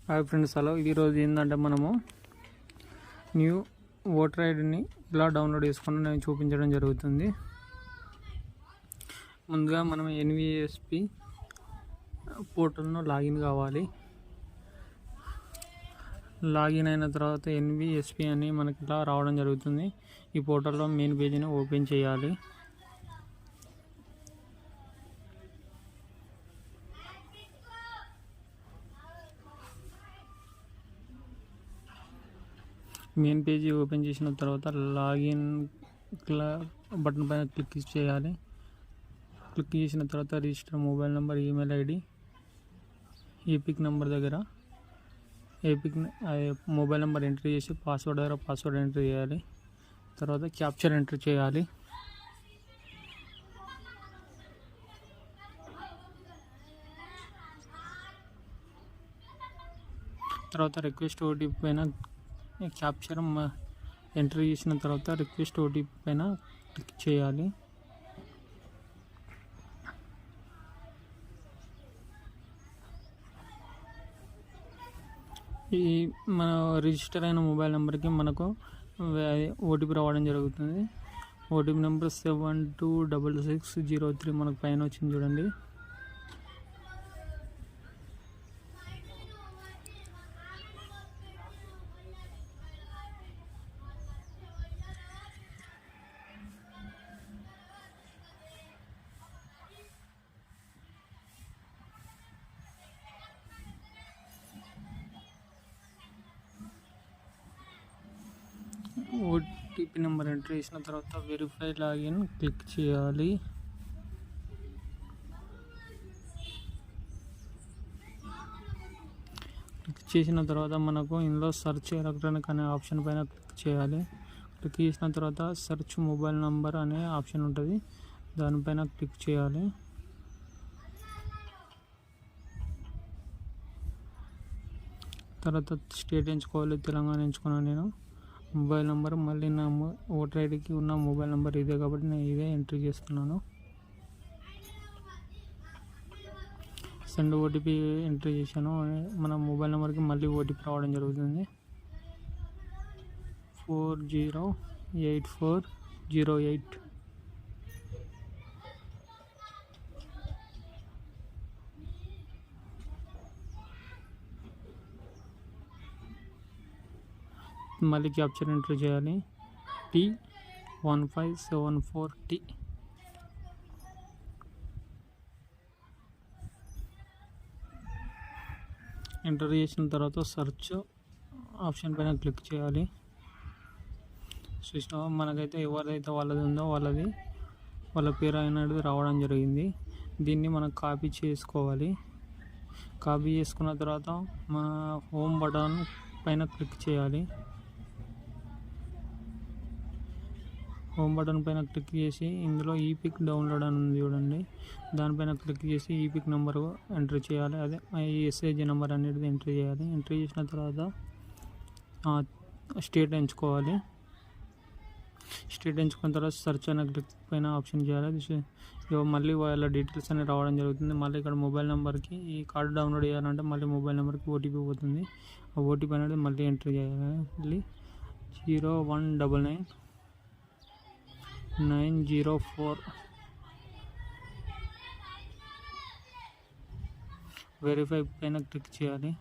Hi friends, hello. ఈరోజు ఏంటంటే మనము న్యూ ఓటర్ ఐడిని ఇలా డౌన్లోడ్ చేసుకుని నేను చూపించడం జరుగుతుంది. ముందుగా మనం ఎన్విఎస్పి పోర్టల్ను లాగిన్ కావాలి. లాగిన్ అయిన తర్వాత ఎన్విఎస్పి అని మనకి ఇలా రావడం జరుగుతుంది. ఈ పోర్టల్లో మెయిన్ పేజీని ఓపెన్ చేయాలి. మెయిన్ పేజీ ఓపెన్ చేసిన తర్వాత లాగిన్ బటన్ పైన క్లిక్ చేయాలి. క్లిక్ చేసిన తర్వాత register mobile number, email ID, epic number దగ్గర మొబైల్ నెంబర్ ఎంట్రీ చేసి పాస్వర్డ్ దగ్గర పాస్వర్డ్ ఎంట్రీ చేయాలి. తర్వాత క్యాప్చర్ ఎంట్రీ చేయాలి. తర్వాత రిక్వెస్ట్ ఓటీపీ పైన క్యాప్చర్ ఎంట్రీ చేసిన తర్వాత రిక్వెస్ట్ ఓటీపీ పైన క్లిక్ చేయాలి. ఈ మన రిజిస్టర్ అయిన మొబైల్ నెంబర్కి మనకు ఓటీపీ రావడం జరుగుతుంది. ఓటీపీ నెంబర్ 726603 మనకు పైన వచ్చింది చూడండి. ఓటీపీ నెంబర్ ఎంటర్ చేసిన తర్వాత వెరిఫై లాగిన్ క్లిక్ చేయాలి. క్లిక్ చేసిన తర్వాత మనకు ఇందులో సెర్చ్ ఎలక్ట్రానిక్ అనే ఆప్షన్ పైన క్లిక్ చేయాలి. క్లిక్ చేసిన తర్వాత సెర్చ్ మొబైల్ నంబర్ అనే ఆప్షన్ ఉంటుంది, దానిపైన క్లిక్ చేయాలి. తర్వాత స్టేట్ ఎంచుకోవాలి. తెలంగాణ ఎంచుకున్నాను నేను. మొబైల్ నెంబర్ మళ్ళీ నా ఓటర్ ఐడికి ఉన్న మొబైల్ నెంబర్ ఇదే కాబట్టి నేను ఇదే ఎంట్రీ చేస్తున్నాను. సెండ్ ఓటీపీ ఎంట్రీ చేశాను. మన మొబైల్ నెంబర్కి మళ్ళీ ఓటీపీ రావడం జరుగుతుంది. 408408. మళ్ళీ క్యాప్చర్ ఎంట్రీ చేయాలి. T1574T. ఎంటర్ చేసిన తర్వాత సెర్చ్ ఆప్షన్ పైన క్లిక్ చేయాలి. చూసినా మనకైతే ఎవరైతే వాళ్ళది ఉందో వాళ్ళ పేరు అనేది రావడం జరిగింది. దీన్ని మనం కాపీ చేసుకోవాలి. కాపీ చేసుకున్న తర్వాత మన హోమ్ బటన్ పైన క్లిక్ చేయాలి. హోమ్ బటన్ పైన క్లిక్ చేసి ఇందులో ఈపిక్ డౌన్లోడ్ అని ఉంది చూడండి, దానిపైన క్లిక్ చేసి ఈపిక్ నెంబర్ ఎంట్రీ చేయాలి. అదే ఎస్ఏజీ నెంబర్ అనేది ఎంట్రీ చేయాలి. ఎంట్రీ చేసిన తర్వాత స్టేట్ ఎంచుకోవాలి. స్టేట్ ఎంచుకున్న తర్వాత సెర్చ్ అనే క్లిక్ పైన ఆప్షన్ చేయాలి. మళ్ళీ వాళ్ళ డీటెయిల్స్ అనేవి రావడం జరుగుతుంది. మళ్ళీ ఇక్కడ మొబైల్ నెంబర్కి ఈ కార్డు డౌన్లోడ్ చేయాలంటే మళ్ళీ మొబైల్ నెంబర్కి ఓటీపీ పోతుంది. ఆ ఓటీపీ అనేది మళ్ళీ ఎంట్రీ చేయాలి. 0199904. వెరిఫై పైన క్లిక్ చేయాలి.